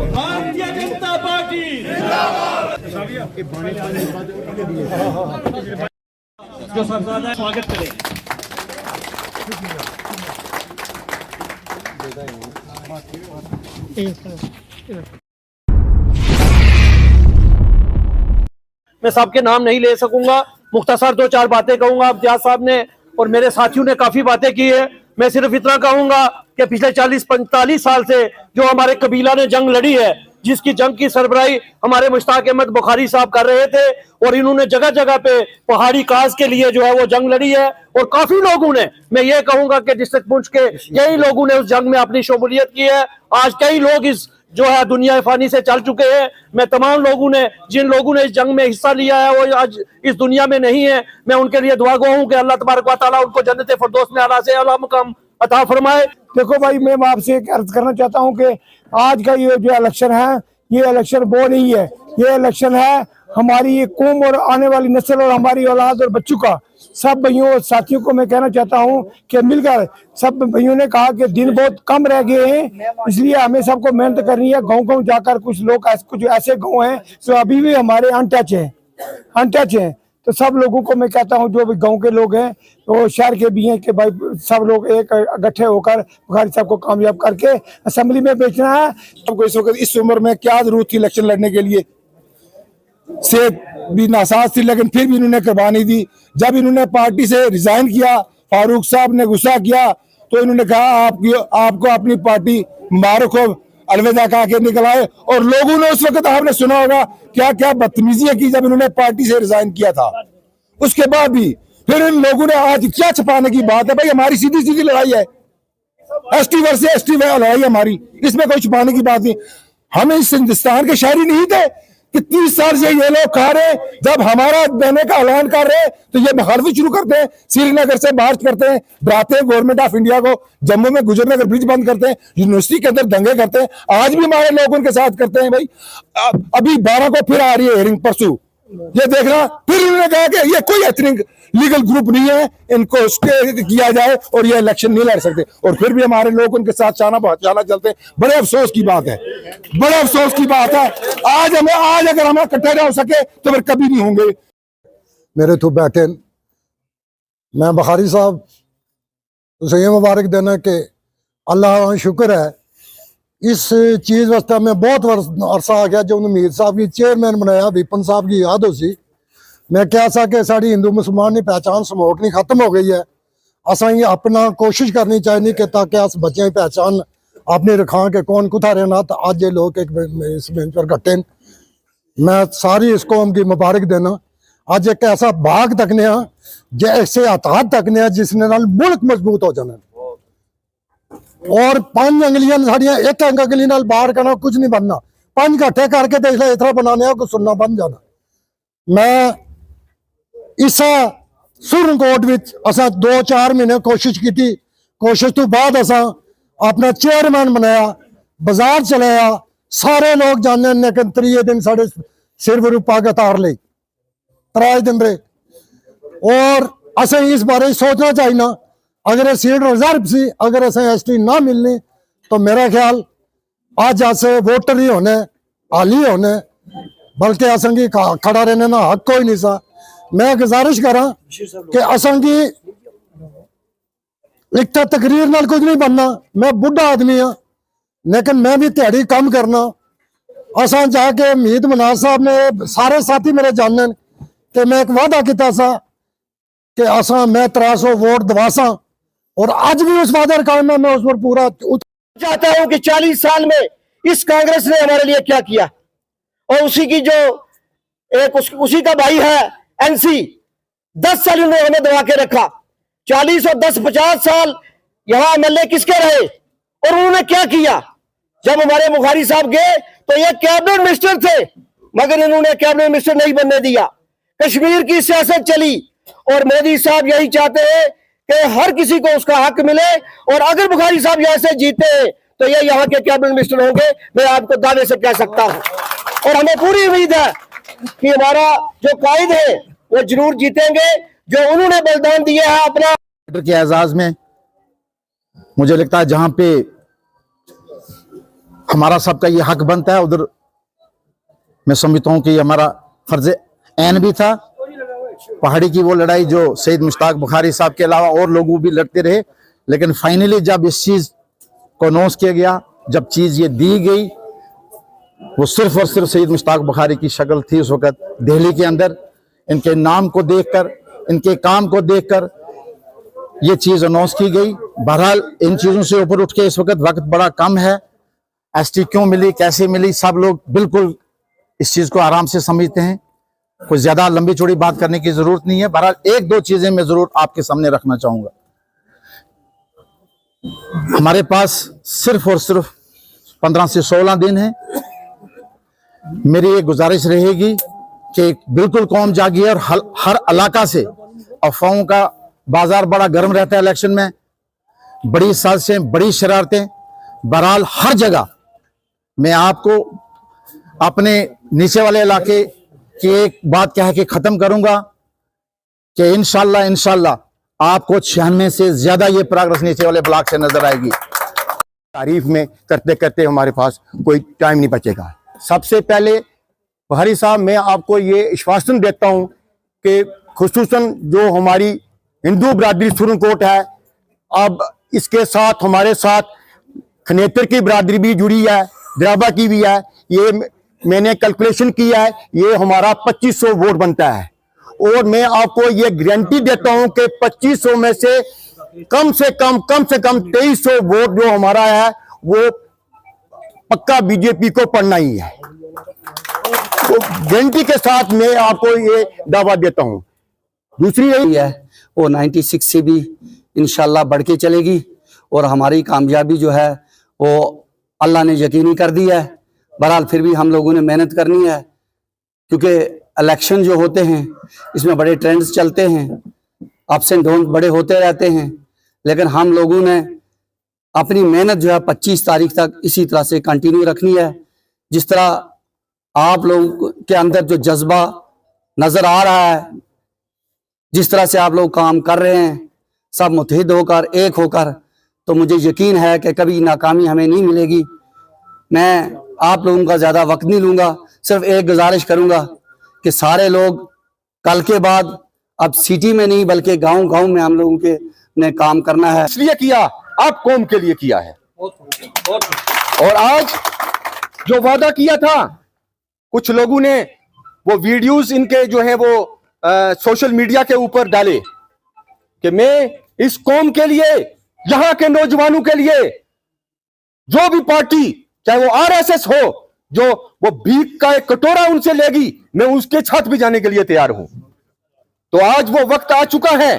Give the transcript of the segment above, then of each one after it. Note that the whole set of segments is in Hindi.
भारतीय जनता पार्टी जो सरदार स्वागत करें। मैं सबके नाम नहीं ले सकूंगा, मुख्तसर दो चार बातें कहूंगा। इम्तियाज साहब ने और मेरे साथियों ने काफी बातें की है। मैं सिर्फ इतना कहूंगा कि पिछले 40-45 साल से जो हमारे कबीला ने जंग लड़ी है, जिसकी जंग की सरबराही हमारे मुश्ताक अहमद बुखारी साहब कर रहे थे, और इन्होंने जगह जगह पे पहाड़ी काज के लिए जो है वो जंग लड़ी है। और काफी लोगों ने, मैं ये कहूंगा कि डिस्ट्रिक्ट पुंछ के कई लोगों ने उस जंग में अपनी शमूलियत की है। आज कई लोग इस जो है दुनिया फानी से चल चुके हैं। मैं तमाम लोगों ने, जिन लोगों ने इस जंग में हिस्सा लिया है वो आज इस दुनिया में नहीं है, मैं उनके लिए दुआ गो हूं कि अल्लाह तबारक व तआला उनको जन्नत फिरदौस में आला से आला मुकाम अता फरमाए। देखो भाई, मैं आपसे एक अर्ज करना चाहता हूं कि आज का ये जो इलेक्शन है, ये इलेक्शन वो नहीं है, ये इलेक्शन है हमारी ये कौम और आने वाली नस्ल और हमारी औलाद और बच्चों का। सब भाइयों और साथियों को मैं कहना चाहता हूं कि मिलकर, सब भाइयों ने कहा कि दिन बहुत कम रह गए हैं, इसलिए हमें सबको मेहनत करनी है। गाँव गाँव जाकर कुछ लोग कुछ ऐसे गाँव हैं जो अभी भी हमारे अनटच हैं। तो सब लोगों को मैं कहता हूं, जो भी गांव के लोग हैं तो शहर के भी हैं, कि भाई सब लोग एक इकट्ठे होकर बुखारी साहब को कामयाब करके असेंबली में भेजना है। सबको इस वक्त इस उम्र में क्या जरूरत थी इलेक्शन लड़ने के लिए? सेहत भी नासाज थी, लेकिन फिर भी इन्होंने कुर्बानी दी। जब इन्होंने पार्टी से रिजाइन किया, फारूक साहब ने गुस्सा किया, तो इन्होंने कहा आपको अपनी पार्टी मुबारक हो, अलविदा कहा के निकल आए। और लोगों ने उस वक्त, आपने सुना होगा क्या क्या बदतमीजियां की जब इन्होंने पार्टी से रिजाइन किया था। उसके बाद भी फिर इन लोगों ने आज क्या छुपाने की बात है? भाई हमारी सीधी सीधी लड़ाई है, एसटी वर्सेस एसटी लड़ाई हमारी, इसमें कोई छुपाने की बात नहीं। हम इस हिंदुस्तान के शहरी नहीं थे कि 30 साल से ये लोग खा रहे, जब हमारा देने का ऐलान कर रहे तो ये मुखालफत शुरू करते हैं, श्रीनगर से मार्च करते हैं, डराते हैं गवर्नमेंट ऑफ इंडिया को, जम्मू में गुजरनगर ब्रिज बंद करते हैं, यूनिवर्सिटी के अंदर दंगे करते हैं। आज भी हमारे लोग उनके साथ करते हैं। भाई अभी 12 को फिर आ रही है हेयरिंग, परसों ये देखना। फिर उन्होंने कहा कि ये कोई एथनिक लीगल ग्रुप नहीं है, इनको स्टे किया जाए और ये इलेक्शन नहीं लड़ सकते। और फिर भी हमारे लोग उनके साथ चाला चलते हैं। बड़े अफसोस की बात है, बड़े अफसोस की बात है। आज अगर हम इकट्ठे ना हो सके तो फिर कभी नहीं होंगे। मेरे तो बैठे मैं बुखारी साहब उसे ये मुबारक देना कि अल्लाह शुक्र है इस चीज़ वास्ते में बहुत अरसा आ गया जो उन्होंने मीर साहब की चेयरमैन बनाया, विपन साहब की याद हो सी। मैं क्या सा कि साड़ी हिंदू मुसलमान की पहचान समोट नहीं खत्म हो गई है। असा ये अपना कोशिश करनी चाहिए कि ताकि अस बच्चे की पहचान अपनी रखा के कौन कुथा रहना। तो अज ये लोग एक इस बेंच पर कट्टे, मैं सारी इस कौम की मुबारक देना। अज एक ऐसा भाग तकने जैसे हथात तकने जिसने नाल मुल्क मजबूत हो जाना। और 5 अंगलियां साड़ियां एक अंगली नाल बाहर करना कुछ नहीं बनना, 5 इकट्ठे करके तो इसलिए इतना बनाने कुछ सुनना बन जाना। मैं इस सुरनकोट विच असा 2-4 महीने कोशिश की, कोशिश तो बाद असा अपना चेयरमैन बनाया, बाजार चलाया, सारे लोग जाने, लेकिन 3 दिन साढ़े सिर पर पग उतार ली, 3 दिन रहे। और असें इस बारे सोचना चाहिए, अगर सीट रिजर्व सी, अगर असें एसटी ना मिलनी तो मेरा ख्याल आज अस वोटर ही होने, हाली होने, बल्कि असें की खड़ा रहने ना हक कोई नहीं सा। मैं गुजारिश करा कि असें की एक तकरीर नाल कुछ नहीं बनना। मैं बुढ़ा आदमी हाँ, लेकिन मैं भी दिहाड़ी कम करना। असा जाके मीत मनाज साहब ने सारे साथी मेरे जानने कि मैं एक वादा किया सा कि असा मैं 300 वोट दवासा, और आज भी उस वादे का मैं उस पर पूरा चाहता हूं कि 40 साल में इस कांग्रेस ने हमारे लिए क्या किया। और उसी की जो एक उसी का भाई है एनसी, 10 साल उन्होंने हमें दबा के रखा। 40 और 10 50 साल यहां एमएलए किसके रहे और उन्होंने क्या किया। जब हमारे बुखारी साहब गए तो ये कैबिनेट मिनिस्टर थे, मगर इन्होंने कैबिनेट मिनिस्टर नहीं बनने दिया। कश्मीर की सियासत चली और मोदी साहब यही चाहते हैं कि हर किसी को उसका हक मिले, और अगर बुखारी साहब यहाँ से जीते हैं तो ये यहाँ के कैबिनेट मिनिस्टर होंगे, मैं आपको दावे से कह सकता हूँ। और हमें पूरी उम्मीद है कि हमारा जो कायद है वो जरूर जीतेंगे, जो उन्होंने बलिदान दिया है अपना। के एजाज में मुझे लगता है जहां पे हमारा सबका ये हक बनता है, उधर मैं समझता हूं कि ये हमारा फर्ज ऐन भी था। पहाड़ी की वो लड़ाई जो सैयद मुश्ताक बुखारी साहब के अलावा और लोग भी लड़ते रहे, लेकिन फाइनली जब इस चीज को अनाउंस किया गया, जब चीज ये दी गई, वो सिर्फ और सिर्फ सैयद मुश्ताक बुखारी की शक्ल थी उस वक्त दिल्ली के अंदर। इनके नाम को देखकर, इनके काम को देखकर ये चीज अनाउंस की गई। बहरहाल इन चीजों से ऊपर उठ के इस वक्त बड़ा कम है। एसटी क्यों मिली, कैसे मिली, सब लोग बिल्कुल इस चीज को आराम से समझते हैं। कुछ ज्यादा लंबी चौड़ी बात करने की जरूरत नहीं है। बहरहाल एक दो चीजें मैं जरूर आपके सामने रखना चाहूंगा। हमारे पास सिर्फ और सिर्फ 15 से 16 दिन है। मेरी एक गुजारिश रहेगी कि बिल्कुल कौम जागी है और हर इलाका से अफवाहों का बाजार बड़ा गर्म रहता है इलेक्शन में, बड़ी साजिशें, बड़ी शरारतें। बहरहाल हर जगह मैं आपको अपने नीचे वाले इलाके की एक बात कह के खत्म करूंगा कि इंशाल्लाह आपको 96 से ज्यादा ये प्रोग्रेस नीचे वाले ब्लॉक से नजर आएगी। तारीफ में करते करते हमारे पास कोई टाइम नहीं बचेगा। सबसे पहले बुखारी साहब, मैं आपको ये आश्वासन देता हूं कि खुसूसन जो हमारी हिंदू बरादरी सुरनकोट है, अब इसके साथ हमारे साथ खनेतर की बरादरी भी जुड़ी है, द्राबा की भी है। ये मैंने कैलकुलेशन किया है, ये हमारा 2500 वोट बनता है और मैं आपको ये गारंटी देता हूं कि 2500 में से कम 2300 वोट जो हमारा है वो पक्का बीजेपी को पड़ना ही है। तो गारंटी के साथ मैं आपको ये दावा देता हूं। दूसरी यही है वो 96 से भी इंशाल्लाह बढ़ के चलेगी और हमारी कामयाबी जो है वो अल्लाह ने यकीनी कर दी है। बहरहाल फिर भी हम लोगों ने मेहनत करनी है, क्योंकि इलेक्शन जो होते हैं इसमें बड़े ट्रेंड्स चलते हैं, अप्स एंड डाउन बड़े होते रहते हैं, लेकिन हम लोगों ने अपनी मेहनत जो है 25 तारीख तक इसी तरह से कंटिन्यू रखनी है। जिस तरह आप लोगों के अंदर जो जज्बा नजर आ रहा है, जिस तरह से आप लोग काम कर रहे हैं सब मुत्तहिद होकर, एक होकर, तो मुझे यकीन है कि कभी नाकामी हमें नहीं मिलेगी। मैं आप लोगों का ज़्यादा वक्त नहीं लूँगा, सिर्फ एक गुजारिश करूँगा कि सारे लोग कल के बाद अब सिटी में नहीं बल्कि गांव-गांव में हम लोगों के ने काम करना है। इसलिए किया, आप कौम के लिए किया है। और आज जो वादा किया था, कुछ लोगों ने वो वीडियोस इनके जो है वो सोशल मीडिया के ऊपर डाले कि मैं इस कौम के लिए, यहां के नौजवानों के लिए, जो भी पार्टी चाहे वो आरएसएस हो, जो वो भीख का एक कटोरा उनसे लेगी, मैं उसके छत भी जाने के लिए तैयार हूं। तो आज वो वक्त आ चुका है,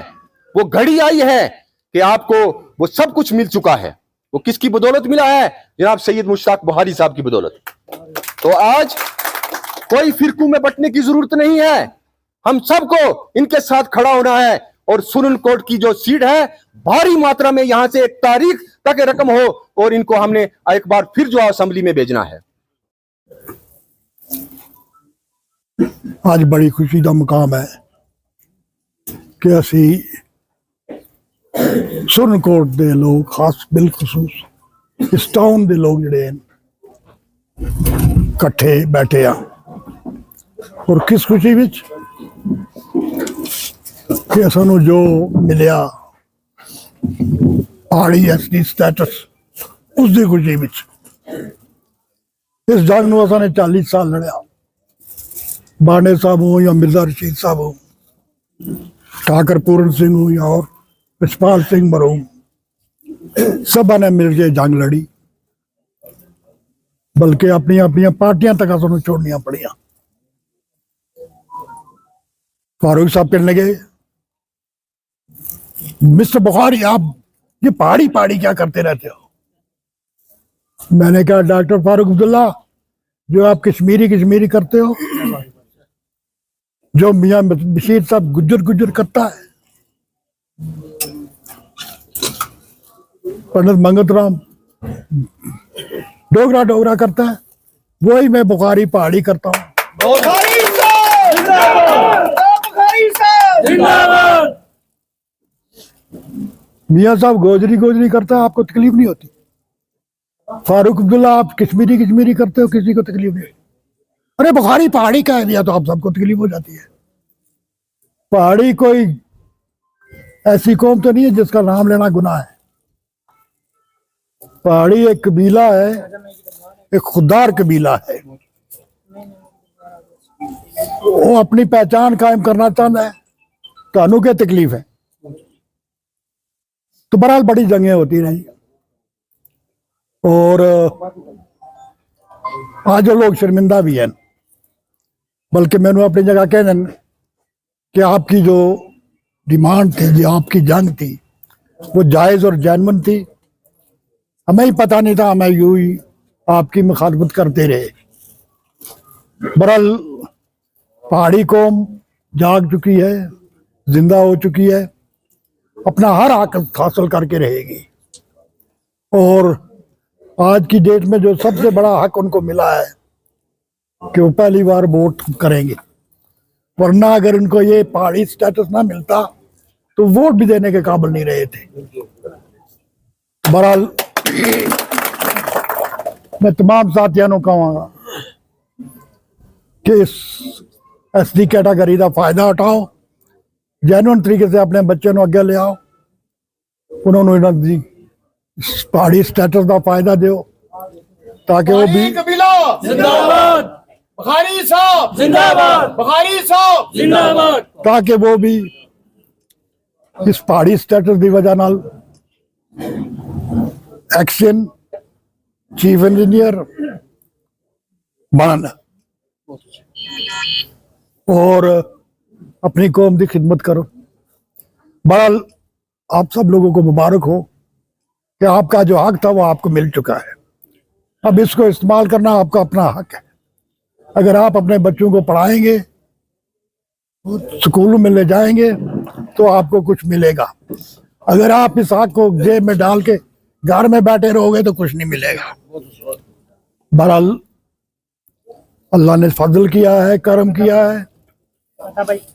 वो घड़ी आई है कि आपको वो सब कुछ मिल चुका है। वो किसकी बदौलत मिला है? जनाब सैयद मुश्ताक बुखारी साहब की बदौलत। तो आज कोई फिरकू में बटने की जरूरत नहीं है, हम सबको इनके साथ खड़ा होना है और सुरनकोट की जो सीट है भारी मात्रा में यहां से एक तारीख तक रकम हो और इनको हमने एक बार फिर जो असेंबली में भेजना है। आज बड़ी खुशी का मुकाम है कि असी सुरनकोट दे लोग, खास बिलखसूस इस टाउन दे लोग जिहड़े इकट्ठे बैठे आ और किस खुशी विच कि सानू जो मिलिया पहाड़ी एसटी स्टेटस, उसकी खुशी विच इस जंग नूं असां ने 40 साल लड़िया। बांडे साहब हो या मिर्जा रशीद साहब हो, ठाकर पूरन सिंह हो या और विशपाल सिंह मरहूम, सब ने मिलकर जंग लड़ी, बल्कि अपनी अपनी पार्टियां तक सानू छोड़निया पड़िया। फारूक साहब कहने लगे, मिस्टर बुखारी आप ये पहाड़ी पहाड़ी क्या करते रहते हो? मैंने कहा डॉक्टर फारूक अब्दुल्ला, जो आप कश्मीरी करते हो, जो मियां बशीर साहब गुज्जर करता है, पंडित मंगत राम डोगरा करता है, वही मैं बुखारी पहाड़ी करता हूँ। मियाँ साहब गोजरी गोजरी करता है, आपको तकलीफ नहीं होती? फारूक अब्दुल्ला आप कश्मीरी कश्मीरी करते हो, किसी को तकलीफ नहीं? अरे बुखारी पहाड़ी का है दिया तो आप सबको तकलीफ हो जाती है। पहाड़ी कोई ऐसी कौम तो नहीं है जिसका नाम लेना गुनाह है। पहाड़ी एक कबीला है, एक खुददार कबीला है। वो अपनी पहचान कायम करना चाहता है, कानून के तकलीफ है। तो बहरहाल बड़ी जंगें होती रही और आज वो लोग शर्मिंदा भी हैं। बल्कि मैंने अपनी जगह कह दें कि आपकी जो डिमांड थी, जो आपकी जंग थी, वो जायज़ और जैनवन थी। हमें ही पता नहीं था, हमें यूं ही आपकी मुखालफत करते रहे। बहरहाल पहाड़ी कौम जाग चुकी है, जिंदा हो चुकी है, अपना हर हक हासिल करके रहेगी। और आज की डेट में जो सबसे बड़ा हक उनको मिला है कि वो पहली बार वोट करेंगे, वरना अगर उनको ये पहाड़ी स्टेटस ना मिलता तो वोट भी देने के काबिल नहीं रहे थे। बहरहाल मैं तमाम साथियों को कहूँगा कि इस SD कैटेगरी का फायदा उठाओ, जेन्युइन तरीके से अपने बच्चे को अगे ले आओ, उन्होंने पहाड़ी स्टेटस का फायदा दो ताकि वो भी जिंदाबाद, बुखारी साहब जिंदाबाद, बुखारी साहब जिंदाबाद। ताकि वो भी इस पहाड़ी स्टेटस की वजह नाल एक्शन चीफ इंजीनियर बनन और अपनी कौम की खिदमत करो। बहरहाल आप सब लोगों को मुबारक हो कि आपका जो हक था वो आपको मिल चुका है। अब इसको इस्तेमाल करना आपका अपना हक है। अगर आप अपने बच्चों को पढ़ाएंगे, स्कूलों में ले जाएंगे तो आपको कुछ मिलेगा। अगर आप इस हक को जेब में डाल के घर में बैठे रहोगे तो कुछ नहीं मिलेगा। बहरहाल अल्लाह ने फजल किया है, करम किया है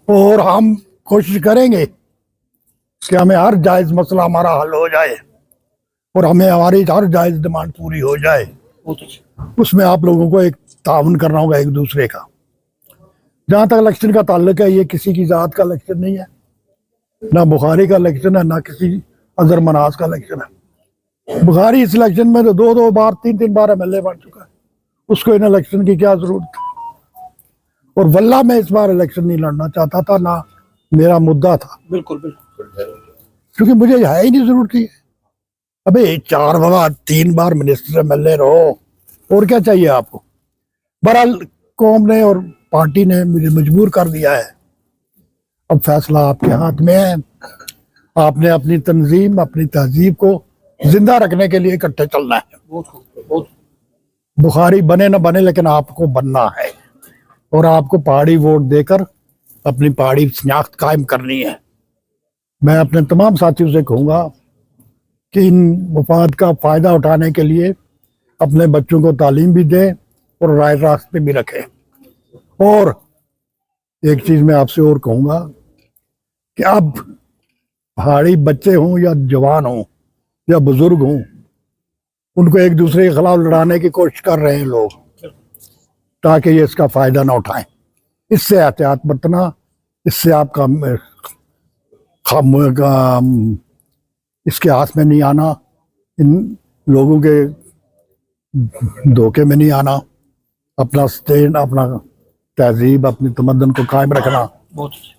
और हम कोशिश करेंगे कि हमें हर जायज मसला हमारा हल हो जाए और हमें हमारी हर जायज डिमांड पूरी हो जाए। उसमें आप लोगों को एक ताउन करना होगा एक दूसरे का। जहाँ तक इलेक्शन का ताल्लुक है, ये किसी की जात का इलेक्शन नहीं है, ना बुखारी का इलेक्शन है, ना किसी अजर मनाज का इलेक्शन है। बुखारी इस इलेक्शन में तो दो बार 3 बार MLA बन चुका है, उसको इन इलेक्शन की क्या जरूरत है। और वल्ला मैं इस बार इलेक्शन नहीं लड़ना चाहता था, ना मेरा मुद्दा था, बिल्कुल बिल्कुल, क्योंकि मुझे है ही नहीं जरूरत थी। अबे 4 बार 3 बार मिनिस्टर MLA रहो, और क्या चाहिए आपको। बहरहाल कौम ने और पार्टी ने मुझे मजबूर कर दिया है। अब फैसला आपके हाथ में है। आपने अपनी तंजीम, अपनी तहजीब को जिंदा रखने के लिए इकट्ठे चलना है। बुखारी बने ना बने, लेकिन आपको बनना है और आपको पहाड़ी वोट देकर अपनी पहाड़ी शनाख्त कायम करनी है। मैं अपने तमाम साथियों से कहूँगा कि इन मफाद का फ़ायदा उठाने के लिए अपने बच्चों को तालीम भी दें और राय रास्ते भी रखें। और एक चीज़ मैं आपसे और कहूँगा कि अब पहाड़ी बच्चे हों या जवान हों या बुजुर्ग हों, उनको एक दूसरे के खिलाफ लड़ाने की कोशिश कर रहे हैं लोग, ताकि ये इसका फ़ायदा ना उठाएं। इससे एहतियात बरतना, इससे आपका इसके हाथ में नहीं आना, इन लोगों के धोखे में नहीं आना, अपना स्टैंड, अपना तहजीब, अपनी तमद्दन को कायम रखना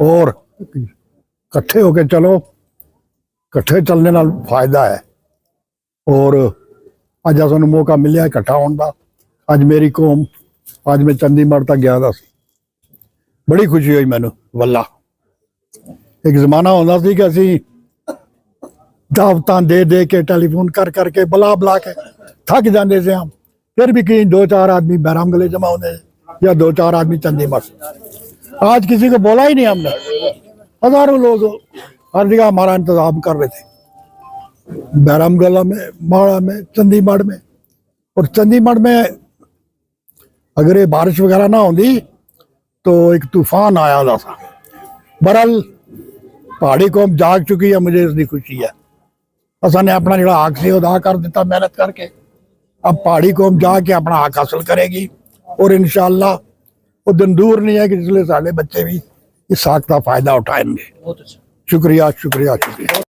और इकट्ठे होके चलो। इकट्ठे चलने नाल फायदा है। और अज सानू मौका मिले इकट्ठा होने का। अज मेरी कौम, अज मैं चंडीगढ़ तक गया था, बड़ी खुशी हुई मैनू। वल्ला एक जमाना होता सी कि असी दावतां दे दे के, टेलीफोन कर करके, बुला बुला के थक जाते थे हम, फिर भी कहीं 2-4 आदमी बहराम गले जमा होते या 2-4 आदमी चंडीगढ़। आज किसी को बोला ही नहीं हमने, हजारों लोग हर जगह हमारा इंतजाम कर रहे थे, बहराम गला में, माड़ा में, चंडीगढ़ में। और चंडीगढ़ में अगर ये बारिश वगैरह ना होती तो एक तूफान आया था। बहरहाल पहाड़ी कौम जाग चुकी है, मुझे इसकी खुशी है। असा ने अपना जो हक से अदा कर दिता मेहनत करके। अब पहाड़ी कौम जाके अपना हक हासिल करेगी और इंशाअल्लाह वो दिन दूर नहीं है कि जिसले सारे बच्चे भी इस हक का फायदा उठाएंगे। शुक्रिया शुक्रिया शुक्रिया।